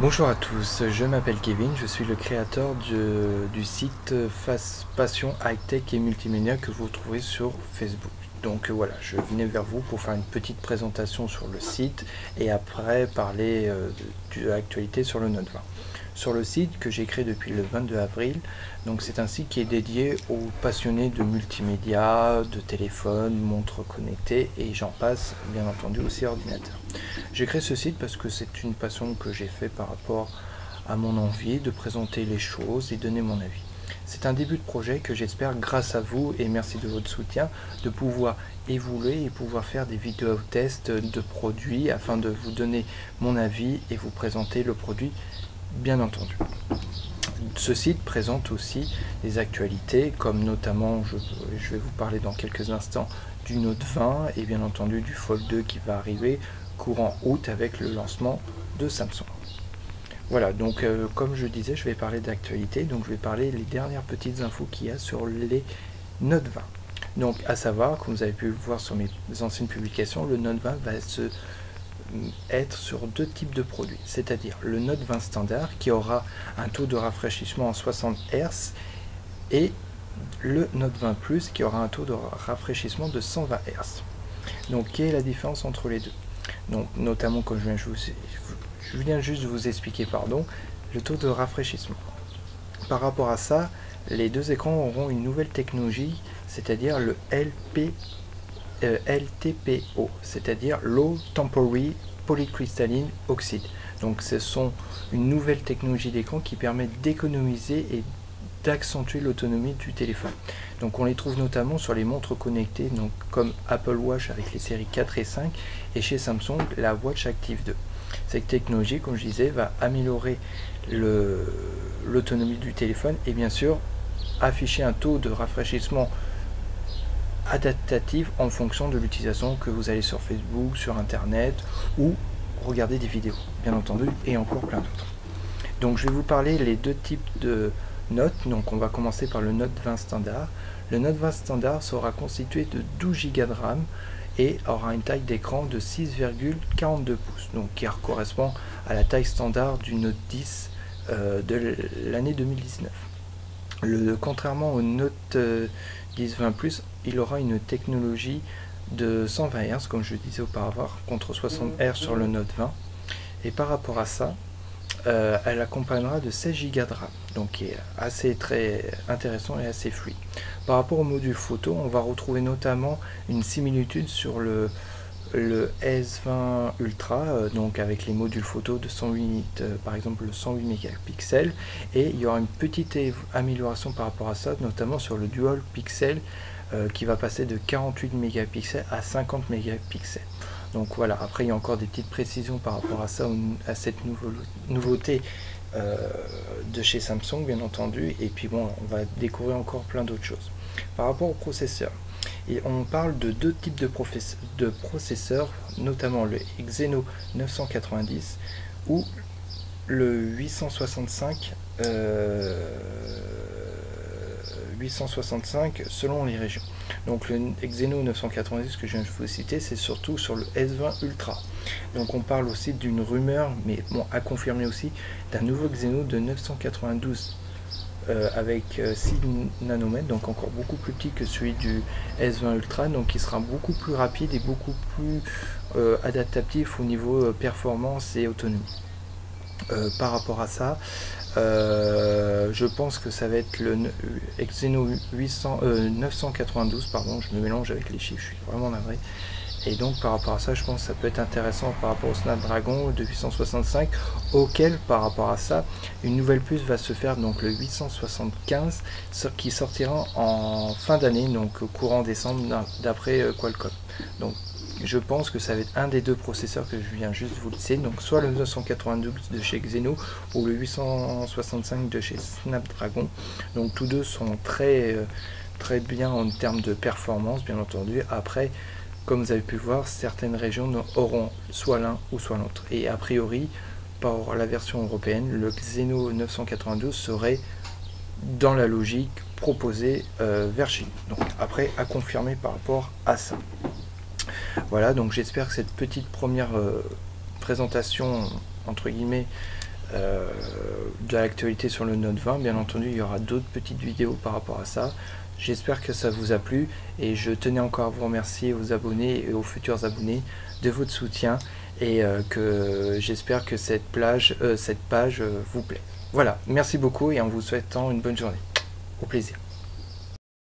Bonjour à tous, je m'appelle Kevin, je suis le créateur du site Passion High Tech et Multimédia que vous trouvez sur Facebook. Donc voilà, je venais vers vous pour faire une petite présentation sur le site et après parler de l'actualité sur le Note 20. Sur le site que j'ai créé depuis le 22 avril, donc c'est un site qui est dédié aux passionnés de multimédia, de téléphone, montres connectées et j'en passe, bien entendu aussi ordinateur. J'ai créé ce site parce que c'est une passion que j'ai fait par rapport à mon envie de présenter les choses et donner mon avis. C'est un début de projet que j'espère, grâce à vous et merci de votre soutien, de pouvoir évoluer et pouvoir faire des vidéos tests de produits afin de vous donner mon avis et vous présenter le produit, bien entendu. Ce site présente aussi des actualités, comme notamment, je vais vous parler dans quelques instants du Note 20 et bien entendu du Fold 2 qui va arriver courant août avec le lancement de Samsung. Voilà, donc comme je disais, je vais parler d'actualité, donc je vais parler les dernières petites infos qu'il y a sur les Note 20. Donc à savoir, comme vous avez pu voir sur mes anciennes publications, le Note 20 va être sur deux types de produits, c'est-à-dire le Note 20 standard qui aura un taux de rafraîchissement en 60 Hz et le Note 20 Plus qui aura un taux de rafraîchissement de 120 Hz. Donc quelle est la différence entre les deux? Donc notamment comme je viens juste de vous expliquer le taux de rafraîchissement. Par rapport à ça, les deux écrans auront une nouvelle technologie, c'est-à-dire le LTPO, c'est-à-dire Low Temporary Polycrystalline Oxide. Donc ce sont une nouvelle technologie d'écran qui permet d'économiser et d'accentuer l'autonomie du téléphone. Donc on les trouve notamment sur les montres connectées, donc comme Apple Watch avec les séries 4 et 5 et chez Samsung la Watch Active 2. Cette technologie, comme je disais, va améliorer l'autonomie du téléphone et bien sûr afficher un taux de rafraîchissement adaptatif en fonction de l'utilisation que vous allez sur Facebook, sur Internet ou regarder des vidéos, bien entendu, et encore plein d'autres. Donc je vais vous parler les deux types de notes. Donc on va commencer par le Note 20 standard. Le Note 20 standard sera constitué de 12 Go de RAM et aura une taille d'écran de 6,42 pouces, donc qui correspond à la taille standard du Note 10 de l'année 2019. Contrairement au Note 10 20 Plus, il aura une technologie de 120 Hz, comme je disais auparavant, contre 60 Hz sur le Note 20. Et par rapport à ça, elle accompagnera de 16 Go de RAM, donc qui est assez très intéressant et assez fluide. Par rapport au module photo, on va retrouver notamment une similitude sur le S20 Ultra, donc avec les modules photo de 108, par exemple le 108 mégapixels, et il y aura une petite amélioration par rapport à ça, notamment sur le dual pixel qui va passer de 48 mégapixels à 50 mégapixels. Donc voilà, après il y a encore des petites précisions par rapport à ça, à cette nouveauté de chez Samsung bien entendu, et puis bon, on va découvrir encore plein d'autres choses. Par rapport au processeur, et on parle de deux types de processeurs, notamment le Exynos 990 ou le 865 selon les régions. Donc le Exynos 990 que je viens de vous citer, c'est surtout sur le S20 Ultra. Donc on parle aussi d'une rumeur, mais bon, à confirmer aussi, d'un nouveau Exynos de 992 avec 6 nanomètres, donc encore beaucoup plus petit que celui du S20 Ultra, donc qui sera beaucoup plus rapide et beaucoup plus adaptatif au niveau performance et autonomie. Par rapport à ça, je pense que ça va être le Exynos 992, pardon, je me mélange avec les chiffres, je suis vraiment navré. Et donc par rapport à ça, je pense que ça peut être intéressant par rapport au Snapdragon de 865, auquel par rapport à ça, une nouvelle puce va se faire, donc le 875, qui sortira en fin d'année, donc au courant décembre d'après Qualcomm. Donc je pense que ça va être un des deux processeurs que je viens juste vous lister, donc soit le 992 de chez Exynos ou le 865 de chez Snapdragon. Donc tous deux sont très bien en termes de performance, bien entendu. Après, comme vous avez pu voir, certaines régions auront soit l'un ou soit l'autre. Et a priori, par la version européenne, le Exynos 992 serait dans la logique proposée vers Chine. Donc après, à confirmer par rapport à ça. Voilà, donc j'espère que cette petite première présentation, entre guillemets, de l'actualité sur le Note 20. Bien entendu, il y aura d'autres petites vidéos par rapport à ça. J'espère que ça vous a plu et je tenais encore à vous remercier aux abonnés et aux futurs abonnés de votre soutien et que j'espère que cette page vous plaît. Voilà, merci beaucoup et en vous souhaitant une bonne journée. Au plaisir.